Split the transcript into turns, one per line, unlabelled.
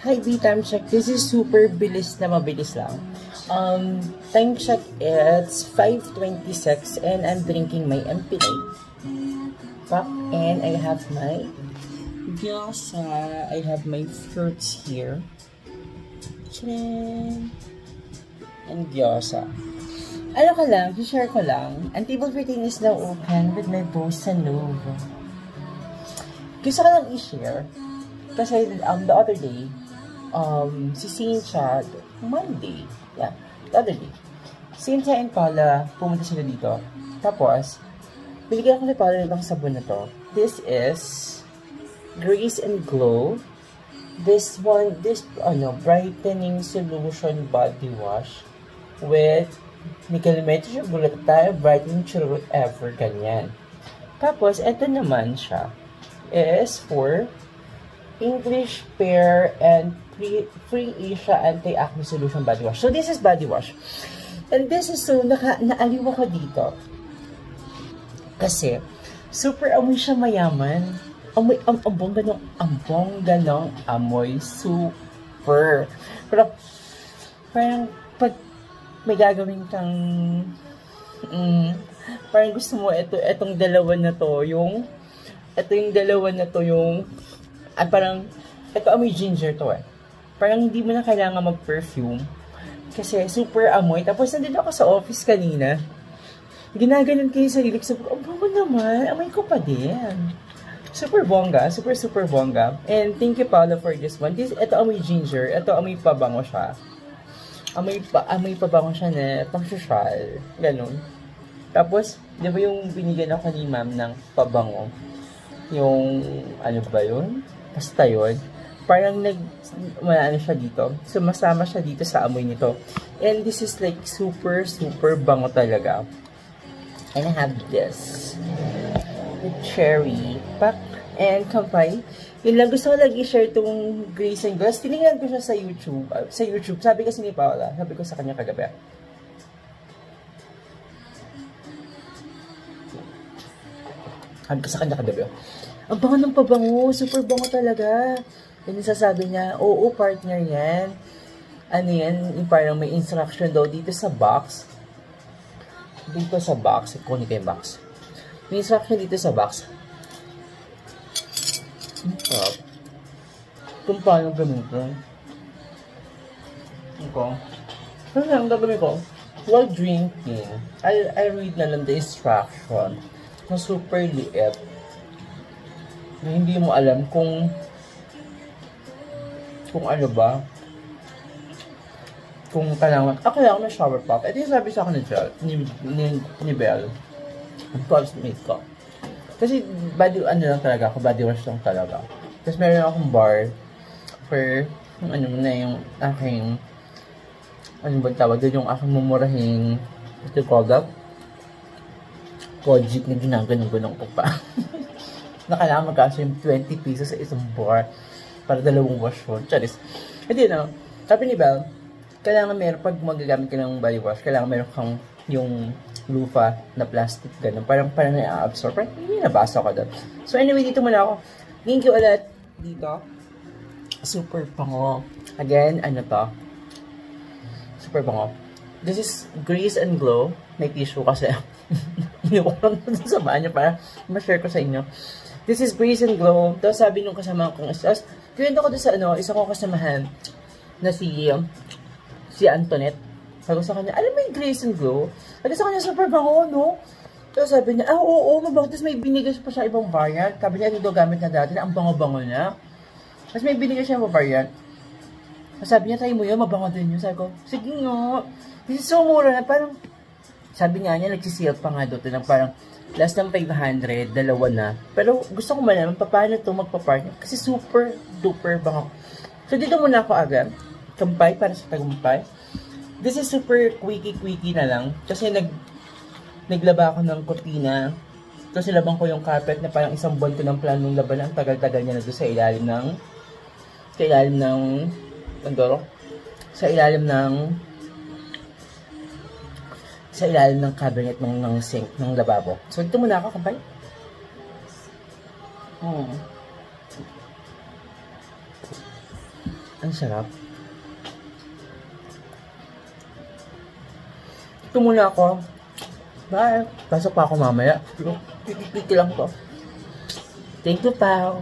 Hi, B-Time Check. This is super bilis na mabilis lang. Time check, it's 5:26 and I'm drinking my MP Cup and I have my gyoza. I have my fruits here. Tcharam! And gyoza. Ano ka lang, share ko lang. Ang table for tea is now open with my Bossa Nova. Gusto ko lang i-share. Kasi the other day, si Cynthia, Monday, yeah, the other day, Cynthia and Paula, pumunta sila dito. Tapos, binigyan ko ni Paula ng sabon na to. This is Grace and Glow. This brightening solution body wash with Nickel Metro Bulata brightening churut ever, ganyan. Tapos, eto naman siya is for English Pear and Free Asia Anti-Acne Solution Body Wash. So, this is body wash. And this is so, naaliw ako dito. Kasi, super amoy siya mayaman. Amoy, ambong ganong amoy. Super. Pero, parang, pag may gagawin kang, parang gusto mo, etong dalawa na to, yung parang, ito amoy ginger to eh. Parang hindi mo na kailangan mag-perfume. Kasi super amoy. Tapos nandito ako sa office kanina. Ginaganon ko yung sarili ko. Sabi ko, oh, naman, amoy ko pa din. Super bongga. Super bongga. And thank you, Paula, for this one. Ito amoy ginger. Ito amoy pabango siya. Amoy pabango siya na pang-social. Ganon. Tapos, di ba yung binigyan ako ni ma'am ng pabango? Yung, ano ba yun? Basta yun. Parang ano siya dito. So, masama siya dito sa amoy nito. And this is like super bango talaga. And I have this. The cherry pack and kampay. Yun lang, gusto ko lang i-share itong Grace and Glow. Tinignan ko siya sa YouTube. Sabi kasi ni Paula, sabi ko sa kanya kagabi. Ang bango ng pabango, super bango talaga. Yan yung sasabi niya, oo, partner yan. Ano yan, yung parang may instruction daw dito sa box. Kunin ko yung box. May instruction dito sa box. Kung paano gamitin. Kasi ang gagawin ko, while drinking, I read na lang the instruction na super liit. Na hindi mo alam kung ano ba, kung kailangan may shower pop. Ito yung sabi sa akin ni Belle. Ang classmate ko. Kasi body wash lang talaga. Tapos meron akong bar for yung aking yung aking mumurahing what do you call that? Kojic na ginaganon ko pa. Na kailangan magkasya yung 20 pesos sa isang bar para dalawang wash yun. Charis. Hindi na. Sabi ni Belle, pag magagamit ka ng body wash, kailangan meron kang yung lufa na plastic, ganun. Parang na-absorb. Parang hindi nabasa ko doon. So anyway, dito muna ako. Thank you ulit dito. Super pango. Again, ano to? Super pango. This is Grace and Glow. May tissue kasi. Iniwala ko sa samahan niyo para ma-share ko sa inyo. This is Grace and Glow. Tapos sabi nung kasama kong kwento ko doon sa isa kong kasamahan na si Antoinette. Sabi ko sa kanya, alam mo yung Grace and Glow? Sabi sa kanya, super bango, no? Tapos sabi niya, oo, mabango. Tapos may binigay pa siya ibang variant. Sabi niya, ito gamit na dati na ang bango-bango niya. Tapos may binigay siya ibang variant. Tapos sabi niya, tayo mo yun, mabango din yun. Sabi ko, sige nga. This is so mura na, parang, sabi nga niya, nagsisale pa nga doon na parang, last ng 500, dalawa na. Pero gusto ko malaman, paano ito magpa-partner? Kasi super duper bango. So dito muna ako agad. Kampay para sa tagumpay. This is super quickie na lang. Kasi naglaba ako ng kortina. Kasi labang ko yung carpet na parang isang buwan ko ng planong laban. Ang tagal-tagal niya na doon sa ilalim ng cabinet ng sink, ng lababo. So, dito muna ako, kampay. Ang sarap. Ito muna ako. Bye. Pasok pa ako mamaya. Titi lang to. Thank you, pal.